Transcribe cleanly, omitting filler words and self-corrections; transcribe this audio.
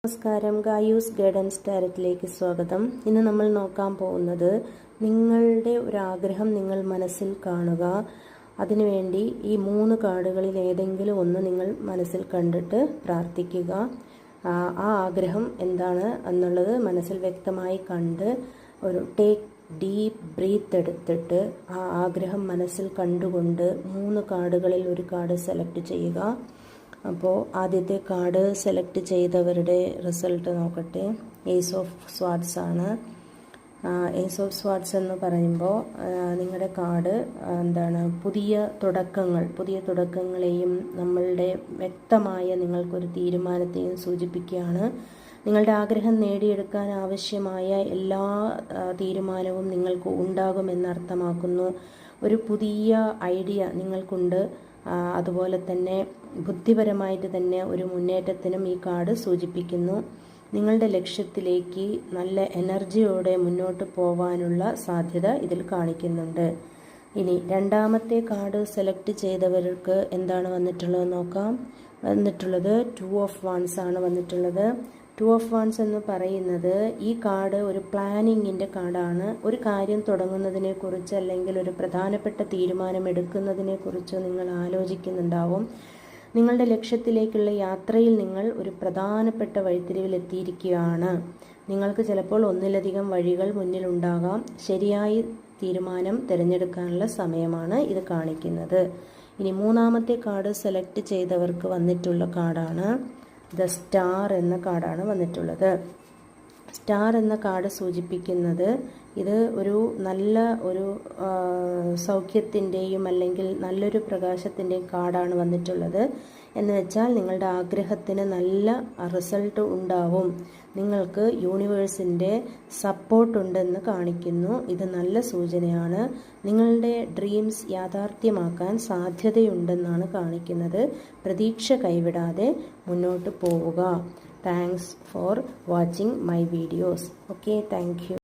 നമസ്കാരം, ഗായൂസ് ഗൈഡൻസ് ഡയറക്റ്റിലേക്ക് സ്വാഗതം. ഇന്ന് നമ്മൾ നോക്കാൻ പോകുന്നത് നിങ്ങളുടെ ഒരു ആഗ്രഹം നിങ്ങൾ മനസ്സിൽ കാണുക. അതിനുവേണ്ടി ഈ 3 കാർഡുകളിൽ ഏതെങ്കിലും ഒന്ന് നിങ്ങൾ മനസ്സിൽ കണ്ടിട്ട് പ്രാർത്ഥിക്കുക. ആ ആഗ്രഹം എന്താണ് എന്നുള്ളത് മനസ്സിൽ വ്യക്തമായി കണ്ട് ഒരു ഡീപ്പ് ബ്രീത്ത് എടുത്തിട്ട് ആ ആഗ്രഹം മനസ്സിൽ കണ്ടുകൊണ്ട് 3 കാർഡുകളിൽ ഒരു കാർഡ് സെലക്ട് ചെയ്യുക. അപ്പോൾ ആദ്യത്തെ കാർഡ് സെലക്ട് ചെയ്തവരുടെ റിസൾട്ട് നോക്കട്ടെ. ഏസ് ഓഫ് സ്വാർഡ്സ് ആണ്. ഏസ് ഓഫ് സ്വാർഡ്സ് എന്ന് പറയുമ്പോൾ നിങ്ങളുടെ കാർഡ് എന്താണ്, പുതിയ തുടക്കങ്ങളെയും നമ്മളുടെ വ്യക്തമായ നിങ്ങൾക്കൊരു തീരുമാനത്തെയും സൂചിപ്പിക്കുകയാണ്. നിങ്ങളുടെ ആഗ്രഹം നേടിയെടുക്കാൻ ആവശ്യമായ എല്ലാ തീരുമാനവും നിങ്ങൾക്ക് ഉണ്ടാകുമെന്ന് അർത്ഥമാക്കുന്നു. ഒരു പുതിയ ഐഡിയ നിങ്ങൾക്കുണ്ട്. അതുപോലെ തന്നെ ബുദ്ധിപരമായിട്ട് തന്നെ ഒരു മുന്നേറ്റത്തിനും ഈ കാർഡ് സൂചിപ്പിക്കുന്നു. നിങ്ങളുടെ ലക്ഷ്യത്തിലേക്ക് നല്ല എനർജിയോടെ മുന്നോട്ട് പോകാനുള്ള സാധ്യത ഇതിൽ കാണിക്കുന്നുണ്ട്. ഇനി രണ്ടാമത്തെ കാർഡ് സെലക്ട് ചെയ്തവർക്ക് എന്താണ് വന്നിട്ടുള്ളത് നോക്കാം. വന്നിട്ടുള്ളത് 2 ഓഫ് വാൻസ് ആണ് വന്നിട്ടുള്ളത്. 2 ഓഫ് വാൻസ് എന്ന് പറയുന്നത് ഈ കാർഡ് ഒരു പ്ലാനിങ്ങിൻ്റെ കാർഡാണ്. ഒരു കാര്യം തുടങ്ങുന്നതിനെ കുറിച്ച് അല്ലെങ്കിൽ ഒരു പ്രധാനപ്പെട്ട തീരുമാനം എടുക്കുന്നതിനെ കുറിച്ച് നിങ്ങൾ ആലോചിക്കുന്നുണ്ടാവും. നിങ്ങളുടെ ലക്ഷ്യത്തിലേക്കുള്ള യാത്രയിൽ നിങ്ങൾ ഒരു പ്രധാനപ്പെട്ട വഴിത്തിരിവിൽ എത്തിയിരിക്കുകയാണ്. നിങ്ങൾക്ക് ചിലപ്പോൾ ഒന്നിലധികം വഴികൾ മുന്നിലുണ്ടാകാം. ശരിയായ തീരുമാനം തിരഞ്ഞെടുക്കാനുള്ള സമയമാണ് ഇത് കാണിക്കുന്നത്. ഇനി മൂന്നാമത്തെ കാർഡ് സെലക്ട് ചെയ്തവർക്ക് വന്നിട്ടുള്ള കാർഡാണ് ദ സ്റ്റാർ എന്ന കാർഡാണ് വന്നിട്ടുള്ളത്. സ്റ്റാർ എന്ന കാർഡ് സൂചിപ്പിക്കുന്നത് ഇത് ഒരു നല്ല ഒരു സൗഖ്യത്തിൻ്റെയും അല്ലെങ്കിൽ നല്ലൊരു പ്രകാശത്തിൻ്റെയും കാർഡാണ് വന്നിട്ടുള്ളത്. എന്ന് വെച്ചാൽ നിങ്ങളുടെ ആഗ്രഹത്തിന് നല്ല റിസൾട്ട് ഉണ്ടാവും. നിങ്ങൾക്ക് യൂണിവേഴ്സിൻ്റെ സപ്പോർട്ട് ഉണ്ടെന്ന് കാണിക്കുന്നു. ഇത് നല്ല സൂചനയാണ്. നിങ്ങളുടെ ഡ്രീംസ് യാഥാർത്ഥ്യമാക്കാൻ സാധ്യതയുണ്ടെന്നാണ് കാണിക്കുന്നത്. പ്രതീക്ഷ കൈവിടാതെ മുന്നോട്ട് പോവുക. Thanks for watching my videos. Okay, thank you.